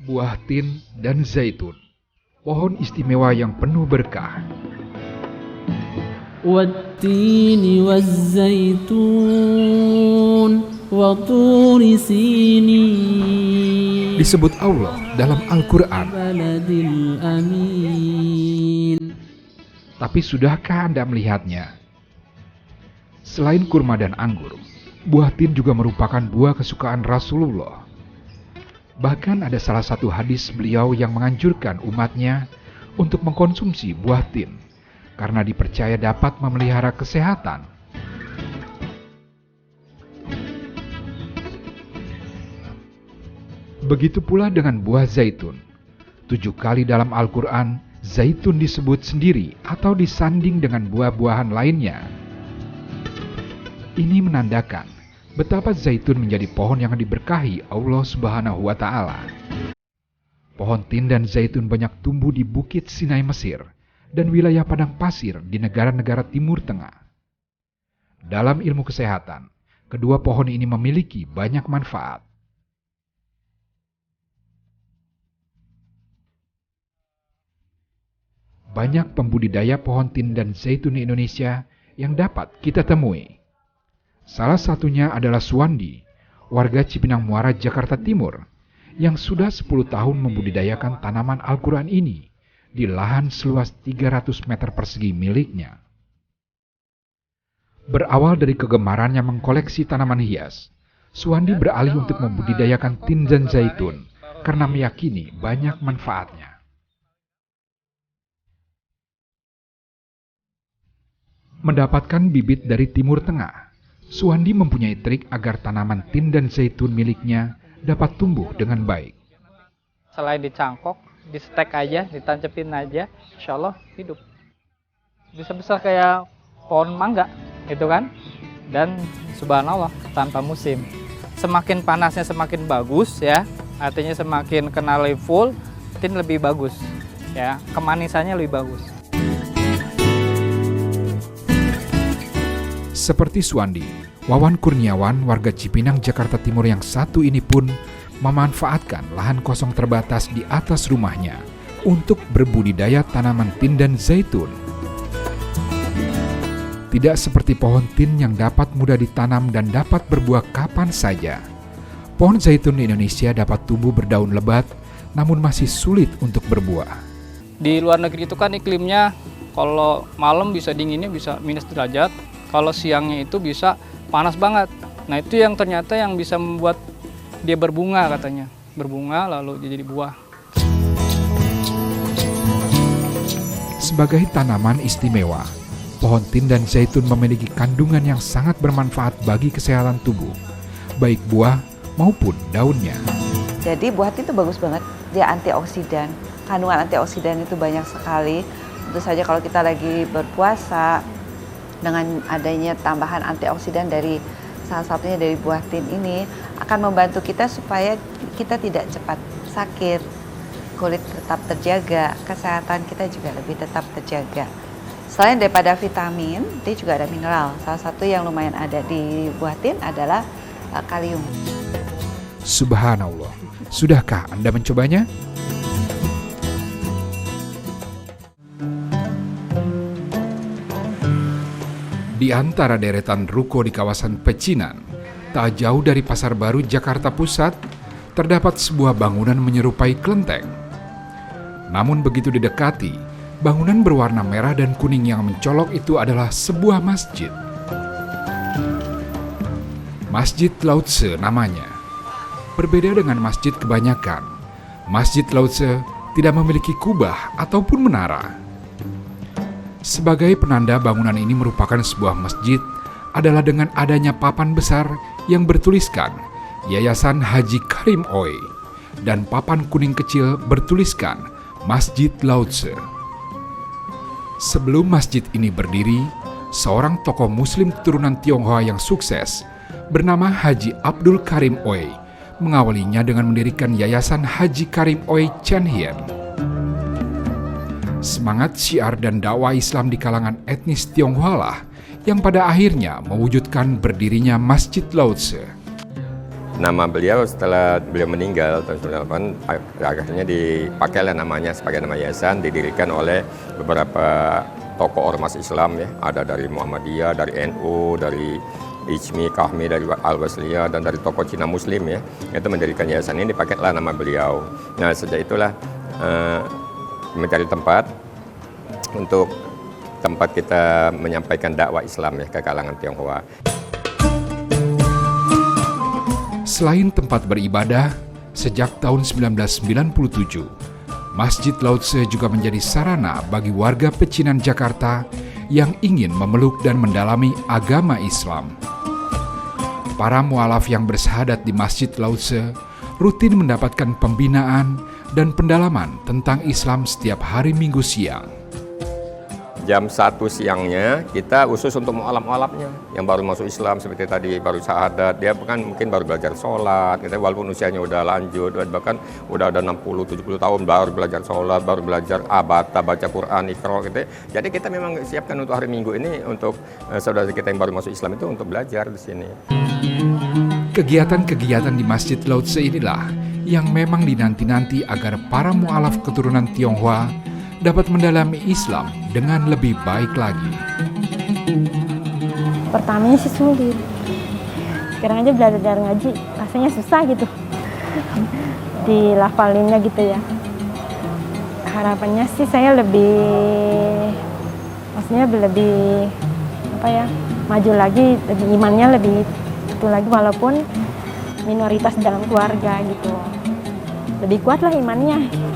buah tin dan zaitun, pohon istimewa yang penuh berkah. والتين والزيتون وطور سينين Disebut Allah dalam Al-Quran. بلد الأمين. Tapi sudahkah Anda melihatnya? Selain kurma dan anggur, buah tin juga merupakan buah kesukaan Rasulullah. Bahkan ada salah satu hadis beliau yang menganjurkan umatnya untuk mengkonsumsi buah tin, karena dipercaya dapat memelihara kesehatan. Begitu pula dengan buah zaitun. 7 kali dalam Al-Quran, zaitun disebut sendiri atau disanding dengan buah-buahan lainnya. Ini menandakan betapa zaitun menjadi pohon yang diberkahi Allah Subhanahu wa Ta'ala. Pohon tin dan zaitun banyak tumbuh di Bukit Sinai Mesir dan wilayah padang pasir di negara-negara Timur Tengah. Dalam ilmu kesehatan, kedua pohon ini memiliki banyak manfaat. Banyak pembudidaya pohon tin dan zaitun di Indonesia yang dapat kita temui. Salah satunya adalah Suwandi, warga Cipinang Muara, Jakarta Timur, yang sudah 10 tahun membudidayakan tanaman Al-Quran ini di lahan seluas 300 meter persegi miliknya. Berawal dari kegemarannya mengkoleksi tanaman hias, Suwandi beralih untuk membudidayakan tin dan zaitun karena meyakini banyak manfaatnya. Mendapatkan bibit dari Timur Tengah, Suwandi mempunyai trik agar tanaman tin dan zaitun miliknya dapat tumbuh dengan baik. Selain dicangkok, di stek aja, ditancepin aja, insya Allah hidup. Bisa besar kayak pohon mangga, gitu kan? Dan subhanallah, tanpa musim. Semakin panasnya semakin bagus ya, artinya semakin kena full, tin lebih bagus, ya, kemanisannya lebih bagus. Seperti Suwandi, Wawan Kurniawan, warga Cipinang, Jakarta Timur yang satu ini pun memanfaatkan lahan kosong terbatas di atas rumahnya untuk berbudidaya tanaman tin dan zaitun. Tidak seperti pohon tin yang dapat mudah ditanam dan dapat berbuah kapan saja. Pohon zaitun di Indonesia dapat tumbuh berdaun lebat, namun masih sulit untuk berbuah. Di luar negeri itu kan iklimnya, kalau malam bisa dinginnya bisa minus derajat, kalau siangnya itu bisa panas banget. Nah itu yang ternyata yang bisa membuat dia berbunga katanya. Berbunga lalu dia jadi buah. Sebagai tanaman istimewa, pohon tin dan zaitun memiliki kandungan yang sangat bermanfaat bagi kesehatan tubuh, baik buah maupun daunnya. Jadi buah tin itu bagus banget, dia antioksidan. Kandungan antioksidan itu banyak sekali. Tentu saja kalau kita lagi berpuasa, dengan adanya tambahan antioksidan dari salah satunya dari buah tin ini akan membantu kita supaya kita tidak cepat sakit, kulit tetap terjaga, kesehatan kita juga lebih tetap terjaga. Selain daripada vitamin, dia juga ada mineral. Salah satu yang lumayan ada di buah tin adalah kalium. Subhanallah, sudahkah Anda mencobanya? Di antara deretan ruko di kawasan Pecinan, tak jauh dari Pasar Baru, Jakarta Pusat, terdapat sebuah bangunan menyerupai kelenteng. Namun begitu didekati, bangunan berwarna merah dan kuning yang mencolok itu adalah sebuah masjid. Masjid Lao-Tse namanya. Berbeda dengan masjid kebanyakan, Masjid Lao-Tse tidak memiliki kubah ataupun menara. Sebagai penanda bangunan ini merupakan sebuah masjid adalah dengan adanya papan besar yang bertuliskan Yayasan Haji Karim Oi dan papan kuning kecil bertuliskan Masjid Lao-Tse. Sebelum masjid ini berdiri, seorang tokoh muslim keturunan Tionghoa yang sukses bernama Haji Abdul Karim Oi mengawalinya dengan mendirikan Yayasan Haji Karim Oi Chen Hien. Semangat syiar dan dakwah Islam di kalangan etnis Tionghoa lah yang pada akhirnya mewujudkan berdirinya Masjid Lao-Tse. nama beliau setelah beliau meninggal tahun 1998 akhirnya dipakailah namanya sebagai nama yayasan, didirikan oleh beberapa tokoh ormas Islam ya, ada dari Muhammadiyah, dari NU, dari Ijmi, Kahmi, dari Al-Wasliyah, dan dari tokoh Cina Muslim ya, itu mendirikan yayasan ini, dipakailah nama beliau. Nah sejak itulah mencari tempat untuk tempat kita menyampaikan dakwah Islam ya ke kalangan Tionghoa. Selain tempat beribadah, sejak tahun 1997, Masjid Lao Tse juga menjadi sarana bagi warga pecinan Jakarta yang ingin memeluk dan mendalami agama Islam. Para mualaf yang bersahadat di Masjid Lao Tse rutin mendapatkan pembinaan dan pendalaman tentang Islam setiap hari Minggu siang. Jam 1 siangnya kita khusus untuk mualaf-mualafnya yang baru masuk Islam, seperti tadi baru syahadat, dia kan mungkin baru belajar sholat, kita walaupun usianya udah lanjut, bahkan udah ada 60-70 tahun baru belajar sholat, baru belajar baca Quran, Iqra gitu. Jadi kita memang siapkan untuk hari Minggu ini untuk saudara kita yang baru masuk Islam itu untuk belajar di sini. Kegiatan-kegiatan di Masjid Lao Tse inilah yang memang dinanti-nanti agar para mualaf keturunan Tionghoa dapat mendalami Islam dengan lebih baik lagi. Pertamanya sih sulit. Sekarang aja belajar ngaji rasanya susah gitu. Dilafalinnya gitu ya. Harapannya sih saya maksudnya lebih maju lagi, lebih imannya lebih itu lagi, walaupun minoritas dalam keluarga gitu. Lebih kuat lah imannya.